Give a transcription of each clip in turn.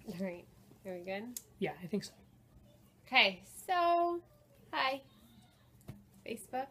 All right. Are we good? Yeah, I think so. Okay, so hi, Facebook.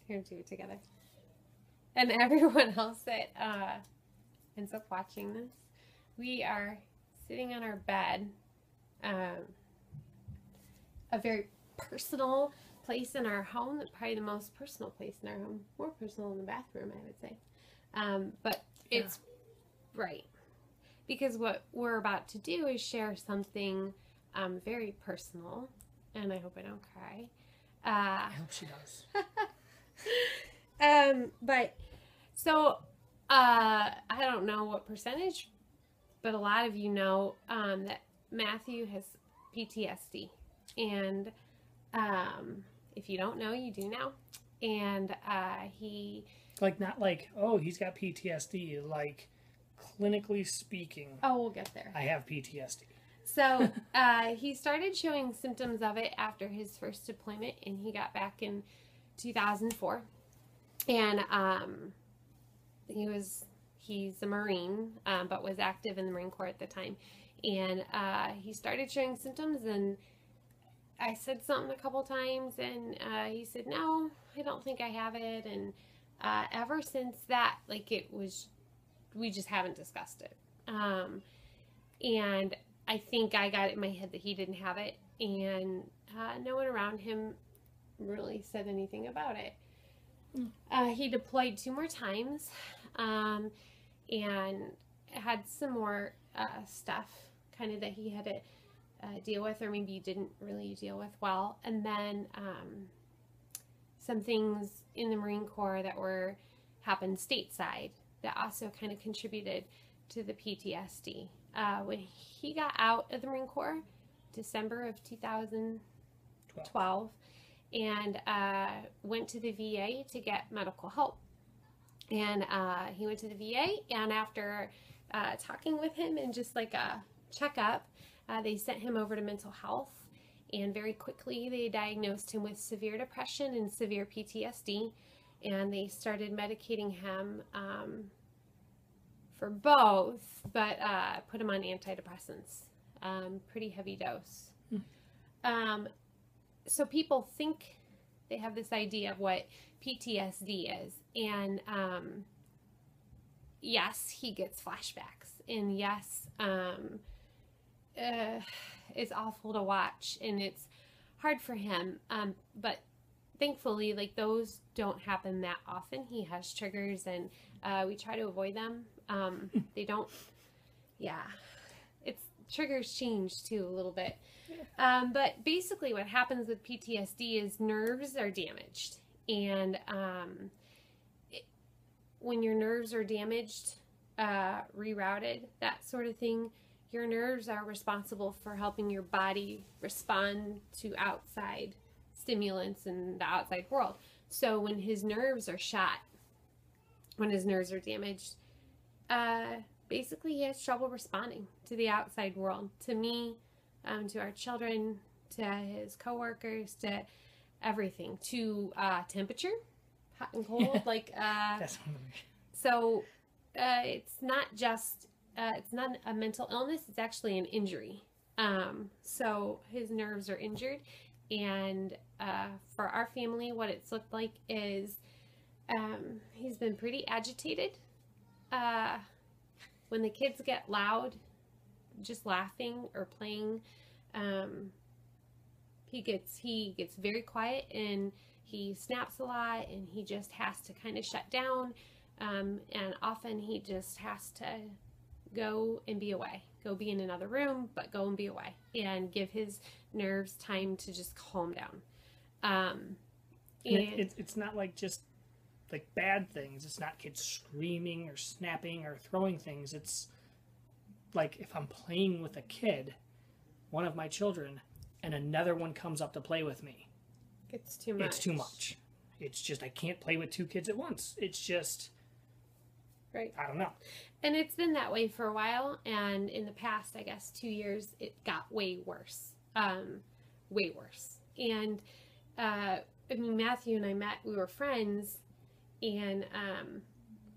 Here, do it together. And everyone else that ends up watching this, we are sitting on our bed, a very personal place in our home, probably the most personal place in our home, more personal than the bathroom, I would say. But it's right. Because what we're about to do is share something very personal, and I hope I don't cry. I hope she does. But so I don't know what percentage, but a lot of you know that Matthew has PTSD, and if you don't know, you do now. And he Like, not like, oh, he's got PTSD. Like, clinically speaking, we'll get there. I have PTSD. So he started showing symptoms of it after his first deployment, and he got back in 2004. And he's a Marine, but was active in the Marine Corps at the time. And he started showing symptoms, and I said something a couple times, and he said, "No, I don't think I have it." And ever since that, we just haven't discussed it. And I think I got it in my head that he didn't have it, and no one around him really said anything about it. He deployed 2 more times, and had some more stuff kind of that he had to deal with, or maybe didn't really deal with well. And then some things in the Marine Corps that happened stateside that also kind of contributed to the PTSD. When he got out of the Marine Corps, December of 2012, and went to the VA to get medical help. And he went to the VA, and after talking with him and just like a checkup, they sent him over to mental health. And very quickly, they diagnosed him with severe depression and severe PTSD. And they started medicating him for both, but put him on antidepressants, pretty heavy dose. So people think they have this idea of what PTSD is, and yes, he gets flashbacks, and yes, it's awful to watch, and it's hard for him, but thankfully, like, those don't happen that often. He has triggers, and we try to avoid them. They don't, it's triggers change too a little bit. But basically what happens with PTSD is nerves are damaged, and when your nerves are damaged, rerouted, that sort of thing, your nerves are responsible for helping your body respond to outside stimulants in the outside world. So when his nerves are shot, when his nerves are damaged, basically he has trouble responding to the outside world, to me, to our children, to his coworkers, to everything, to temperature, hot and cold. That's so it's not just it's not a mental illness, it's actually an injury. So his nerves are injured, and for our family, what it's looked like is he's been pretty agitated. When the kids get loud, just laughing or playing, he gets very quiet, and he snaps a lot, and he just has to kind of shut down, and often he just has to go and be away, go be in another room, but go and be away, and give his nerves time to just calm down. And it's not like just like bad things. It's not kids screaming or snapping or throwing things. It's like if I'm playing with a kid, one of my children, and another one comes up to play with me. It's too much. It's too much. It's just I can't play with 2 kids at once. It's just, right. I don't know. And it's been that way for a while, and in the past, I guess, 2 years, it got way worse. Way worse. And I mean, Matthew and I met, we were friends, and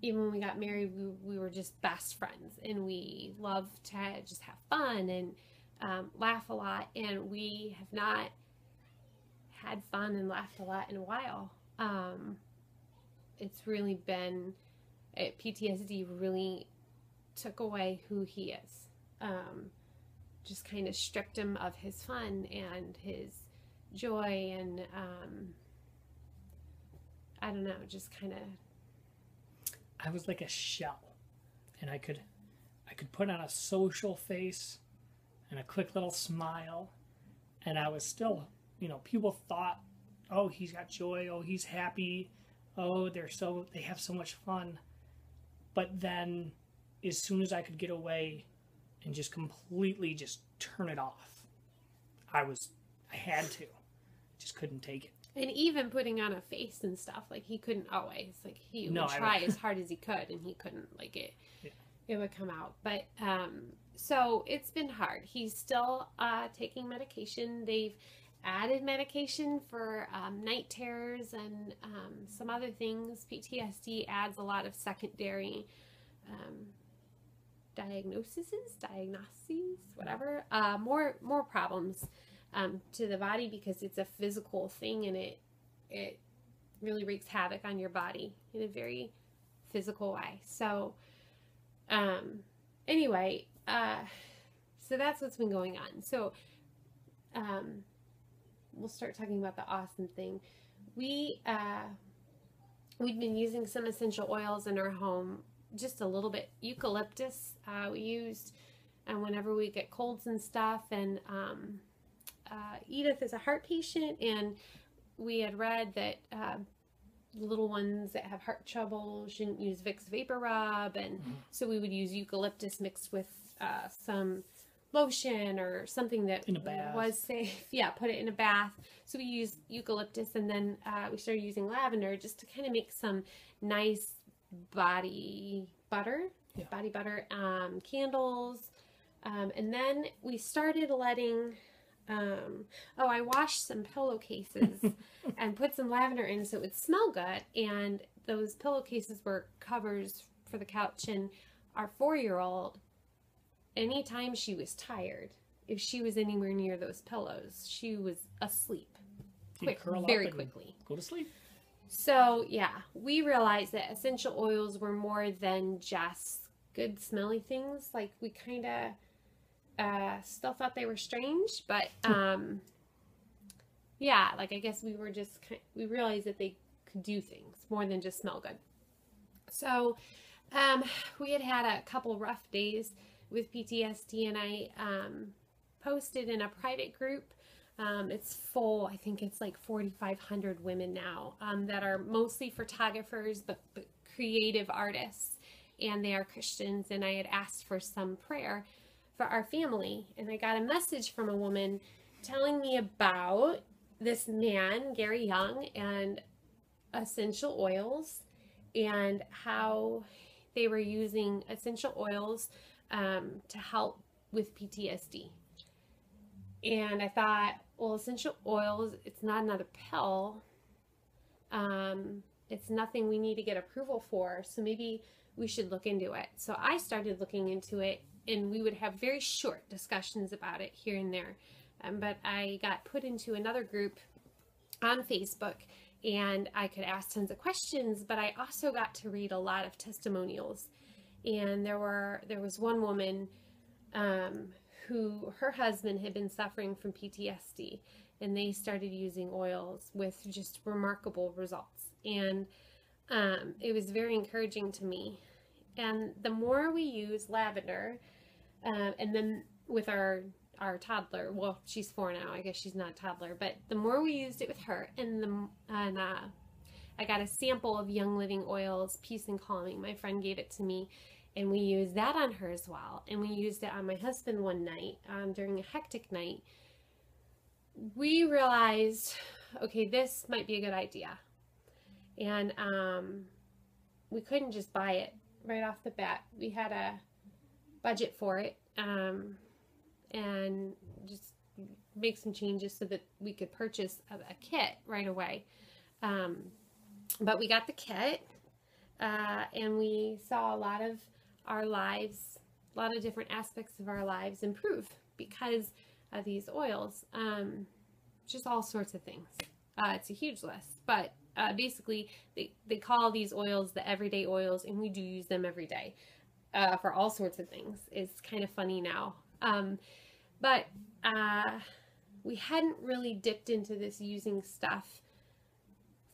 even when we got married, we were just best friends, and we loved to just have fun and laugh a lot. And we have not had fun and laughed a lot in a while. It's really been, PTSD really took away who he is. Just kind of stripped him of his fun and his joy, and I don't know, just kind of. I was like a shell, and I could put on a social face and a quick little smile, and I was still, people thought, oh, he's got joy, oh, he's happy, oh, they have so much fun. But then as soon as I could get away and just completely just turn it off, I had to. Just couldn't take it. And even putting on a face and stuff, like he couldn't always, like he would try as hard as he could, and he couldn't, like it would come out. But so it's been hard. He's still taking medication. They've added medication for night terrors and some other things. PTSD adds a lot of secondary diagnoses, whatever, more problems to the body, because it's a physical thing, and it really wreaks havoc on your body in a very physical way. So anyway, so that's what's been going on. So we'll start talking about the awesome thing. We've been using some essential oils in our home, just a little bit. Eucalyptus we used whenever we get colds and stuff, and Edith is a heart patient, and we had read that little ones that have heart trouble shouldn't use Vicks Vapor Rub, and so we would use eucalyptus mixed with some lotion or something that was safe. Yeah, put it in a bath. So we used eucalyptus, and then we started using lavender just to kind of make some nice body butter candles, and then we started letting I washed some pillowcases and put some lavender in so it would smell good, and those pillowcases were covers for the couch, and our 4-year-old, anytime she was tired, if she was anywhere near those pillows, she was asleep very quickly. Go to sleep. So yeah, we realized that essential oils were more than just good smelly things. Like, we kind of still thought they were strange, but yeah, like, I guess we were just we realized that they could do things more than just smell good. So we had a couple rough days with PTSD, and I posted in a private group. It's full. I think it's like 4,500 women now that are mostly photographers, but creative artists, and they are Christians. And I had asked for some prayer for our family, and I got a message from a woman telling me about this man, Gary Young, and essential oils, and how they were using essential oils to help with PTSD. And I thought, well, essential oils, it's not another pill. It's nothing we need to get approval for, so maybe we should look into it. So I started looking into it, and we would have very short discussions about it here and there. But I got put into another group on Facebook, and I could ask tons of questions, but I also got to read a lot of testimonials. And there was one woman who, her husband had been suffering from PTSD, and they started using oils with just remarkable results. And it was very encouraging to me. And the more we use lavender, and then with our toddler, well, she's 4 now, I guess she's not a toddler, but the more we used it with her, and I got a sample of Young Living Oils Peace and Calming. My friend gave it to me, and we used that on her as well. And we used it on my husband one night during a hectic night. We realized, okay, this might be a good idea. And we couldn't just buy it right off the bat. We had a budget for it, and just make some changes so that we could purchase a kit right away. But we got the kit. and we saw a lot of our lives, a lot of different aspects of our lives improve because of these oils. Just all sorts of things. It's a huge list, but basically they call these oils the everyday oils, and we do use them every day for all sorts of things. It's kind of funny now. But we hadn't really dipped into this using stuff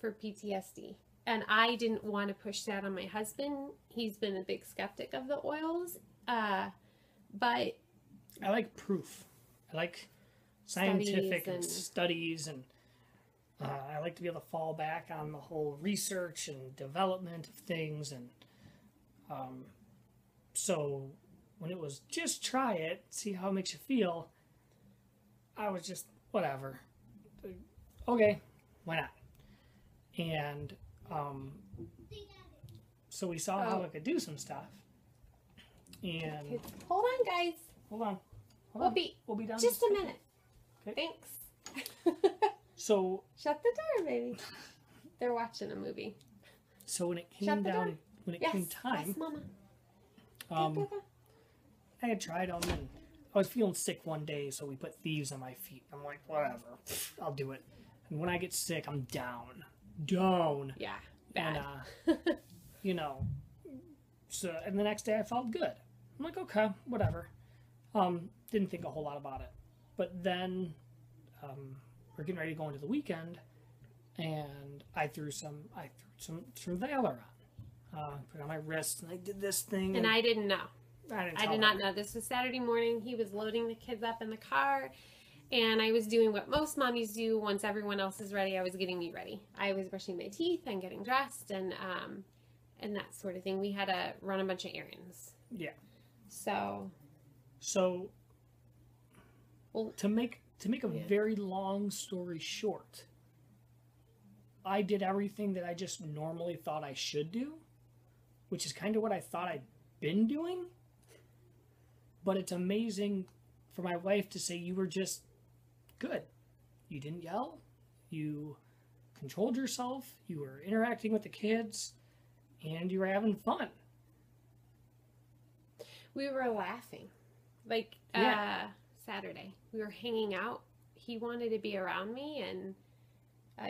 for PTSD. And I didn't want to push that on my husband. He's been a big skeptic of the oils. But I like proof. I like scientific studies, and I like to be able to fall back on the whole research and development of things. And so when it was just try it, see how it makes you feel, I was just, whatever. Okay, why not? And so we saw how it could do some stuff. And hold on, guys. Hold on. We'll be done just a minute. Okay. Thanks. So shut the door, baby. They're watching a movie. So when it came down, when it came time, yes, Mama. I had tried them, and I was feeling sick one day, so we put thieves on my feet. I'm like, whatever, I'll do it. And when I get sick, I'm down. Yeah, bad. And, you know, so, and the next day I felt good. I'm like, okay, whatever. Didn't think a whole lot about it. But then, we're getting ready to go into the weekend, and I threw some Valor on. Put it on my wrist, and I did this thing. And I didn't know. I did not know. This was Saturday morning. He was loading the kids up in the car, and I was doing what most mommies do once everyone else is ready. I was getting me ready. I was brushing my teeth and getting dressed and that sort of thing. We had to run a bunch of errands. Yeah. So well, to make a very long story short, I did everything that I just normally thought I should do, which is kind of what I thought I'd been doing. But it's amazing for my wife to say, you were just good. You didn't yell. You controlled yourself. You were interacting with the kids. And you were having fun. We were laughing. Saturday. We were hanging out. He wanted to be around me. And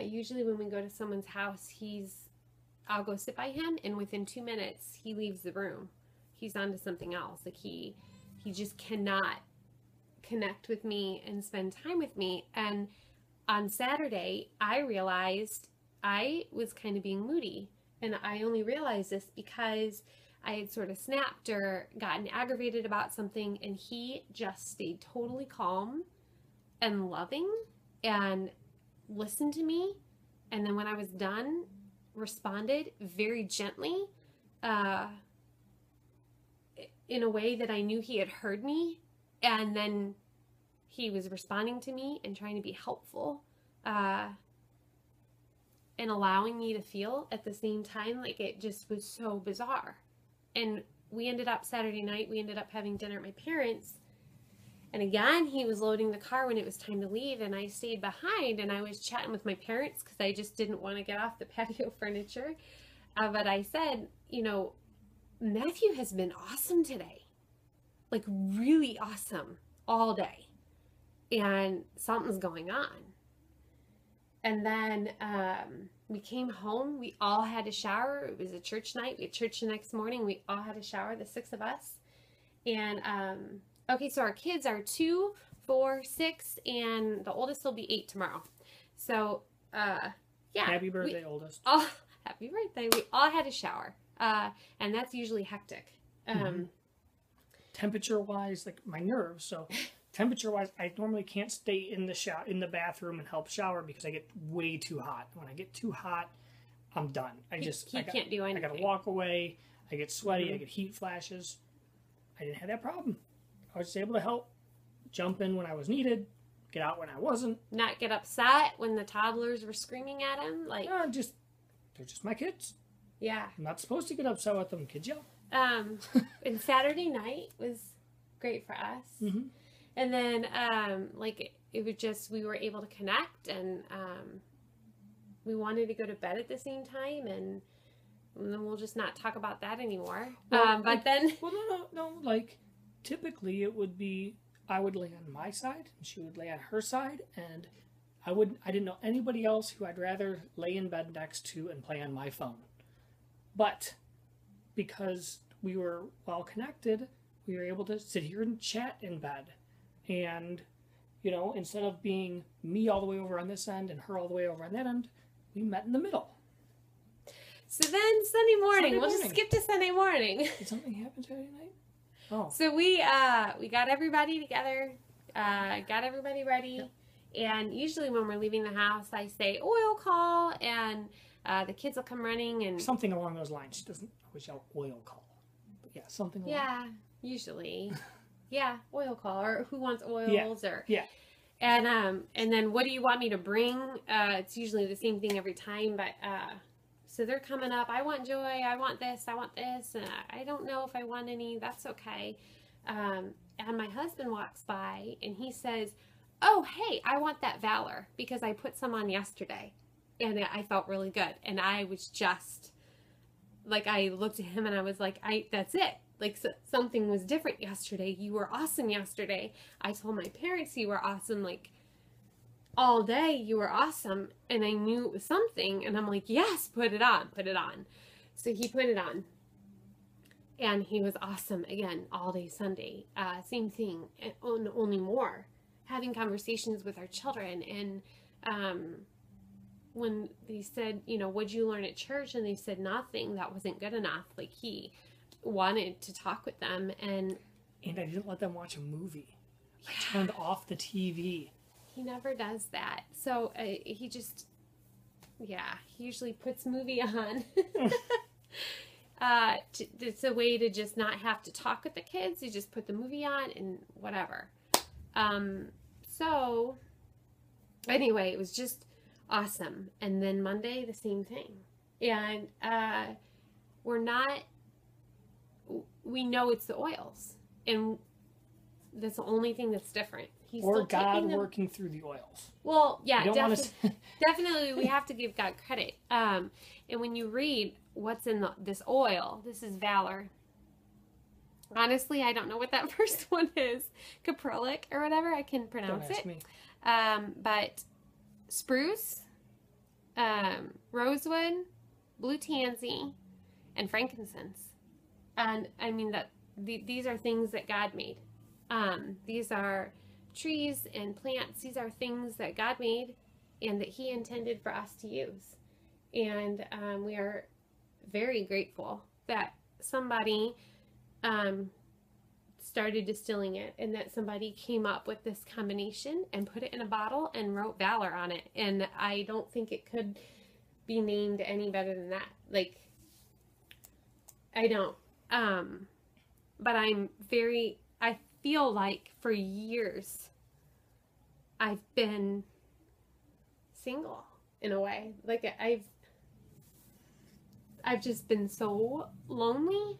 usually when we go to someone's house, I'll go sit by him. And within 2 minutes, he leaves the room. He's on to something else. Like he just cannot connect with me and spend time with me. And on Saturday, I realized I was kind of being moody. And I only realized this because I had sort of snapped or gotten aggravated about something, and he just stayed totally calm and loving and listened to me. And then when I was done, responded very gently, in a way that I knew he had heard me, and then he was responding to me and trying to be helpful, and allowing me to feel at the same time. Like, it just was so bizarre. And we ended up Saturday night, we ended up having dinner at my parents', and again, he was loading the car when it was time to leave, and I stayed behind, and I was chatting with my parents because I just didn't want to get off the patio furniture. But I said, Matthew has been awesome today. Like, really awesome all day. And something's going on. And then we came home. We all had a shower. It was a church night. We had church the next morning. We all had a shower, the 6 of us. And, okay, so our kids are 2, 4, 6, and the oldest will be 8 tomorrow. So, yeah. Happy birthday, oldest. Oh, happy birthday. We all had a shower. And that's usually hectic. Temperature-wise, like my nerves. So, temperature-wise, I normally can't stay in the bathroom and help shower because I get way too hot. When I get too hot, I'm done. I can't do anything. I gotta walk away. I get sweaty. I get heat flashes. I didn't have that problem. I was just able to help, jump in when I was needed, get out when I wasn't. Not get upset when the toddlers were screaming at him. Like, no, they're just my kids. Yeah. I'm not supposed to get upset with them. Kids yell. And Saturday night was great for us. Mm-hmm. And then, it was just, we were able to connect, and we wanted to go to bed at the same time, and then we'll just not talk about that anymore. Well, But then, well, no. Like, typically it would be I would lay on my side and she would lay on her side, and I didn't know anybody else who I'd rather lay in bed next to and play on my phone. But because we were well connected, we were able to sit here and chat in bed. And, you know, instead of being me all the way over on this end and her all the way over on that end, we met in the middle. so then Sunday morning, we'll just skip to Sunday morning. Did something happen Saturday night? Oh. So we got everybody together, got everybody ready. Yep. And usually when we're leaving the house, I say oil call, and the kids will come running and Something along those lines. She doesn't always yell oil call. But yeah, something along yeah, usually. Yeah, oil call, or who wants oils, or yeah. and then what do you want me to bring? It's usually the same thing every time, but so they're coming up. I want joy. I want this. I want this. And I don't know if I want any. That's okay. And my husband walks by and he says, "Oh, hey, I want that Valor because I put some on yesterday, and I felt really good." And I was just like, I looked at him and I was like, that's it. Like, something was different yesterday. You were awesome yesterday. I told my parents you were awesome, like, all day. You were awesome. And I knew it was something. And I'm like, yes, put it on. Put it on. So he put it on. And he was awesome again all day Sunday. Same thing, only more. Having conversations with our children. And when they said, you know, what'd you learn at church? And they said nothing. That wasn't good enough. Like, he wanted to talk with them, and I didn't let them watch a movie. I turned off the TV. He never does that. So he just, he usually puts movie on. It's a way to just not have to talk with the kids. You just put the movie on and whatever. So anyway, it was just awesome. And then Monday, the same thing. And we know it's the oils, and that's the only thing that's different. He's or still God working through the oils. Well, yeah, definitely, definitely we have to give God credit. And when you read what's in this oil, this is Valor. Honestly, I don't know what that first one is. Caprylic or whatever, I can pronounce it. Me. But spruce, rosewood, blue tansy, and frankincense. And I mean that these are things that God made. These are trees and plants. These are things that God made and that He intended for us to use. And we are very grateful that somebody started distilling it, and that somebody came up with this combination and put it in a bottle and wrote Valor on it. And I don't think it could be named any better than that. Like, I don't. But I feel like for years I've been single in a way. Like, I've just been so lonely.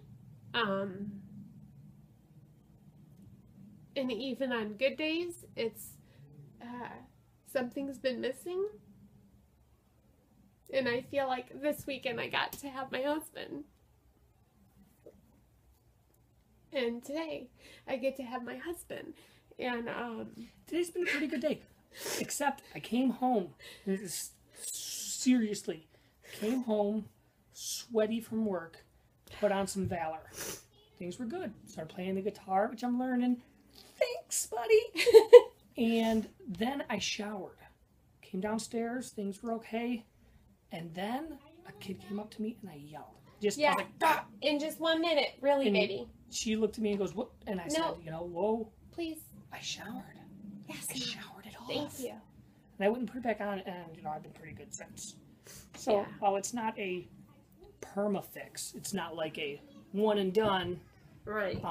And even on good days, it's, something's been missing. And I feel like this weekend I got to have my husband. And today I get to have my husband. And today's been a pretty good day. Except I came home, seriously, came home sweaty from work, put on some Valor. Things were good. Started playing the guitar, which I'm learning. Thanks, buddy. And then I showered. Came downstairs, things were okay. And then a kid came up to me and I yelled. I was like, ah! In just 1 minute, really, and baby. She looked at me and goes, what? And I said, whoa. Please. I showered. Yes. I showered it off. Thank you. And I wouldn't put it back on, and, I've been pretty good since. So, while it's not a perma-fix, it's not like a one and done. Right.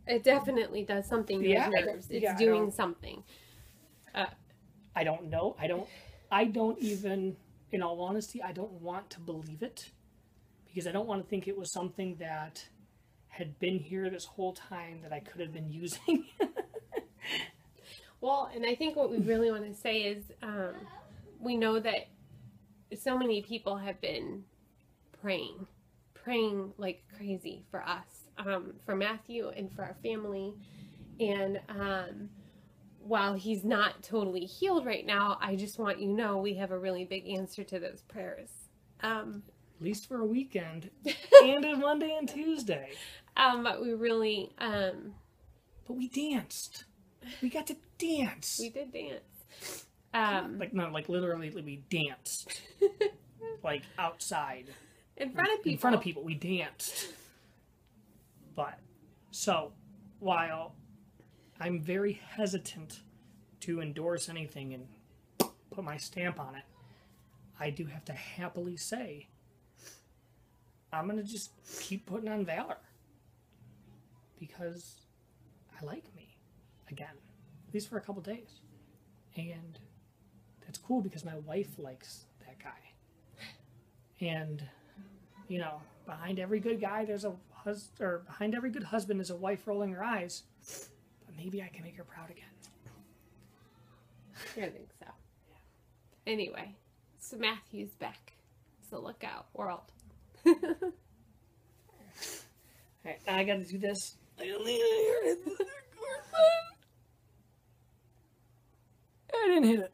It definitely does something to his nerves. It's doing something. I don't know. I don't even, in all honesty, I don't want to believe it. Because I don't want to think it was something that had been here this whole time that I could have been using. Well, and I think what we really want to say is we know that so many people have been praying like crazy for us, for Matthew and for our family. And while he's not totally healed right now, I just want you to know we have a really big answer to those prayers. At least for a weekend and a Monday and Tuesday. But we really... but we danced. We got to dance. We did dance. Like literally we danced. Like outside. In front of people. In front of people, we danced. But, so, while I'm very hesitant to endorse anything and put my stamp on it, I do have to happily say, I'm going to just keep putting on Valor. Because I like me. Again. At least for a couple days. And that's cool because my wife likes that guy. And, you know, behind every good guy, there's a behind every good husband is a wife rolling her eyes. But maybe I can make her proud again. I think so. Yeah. Anyway, so Matthew's back. So look out, world. Alright, now I gotta do this. I didn't hit it.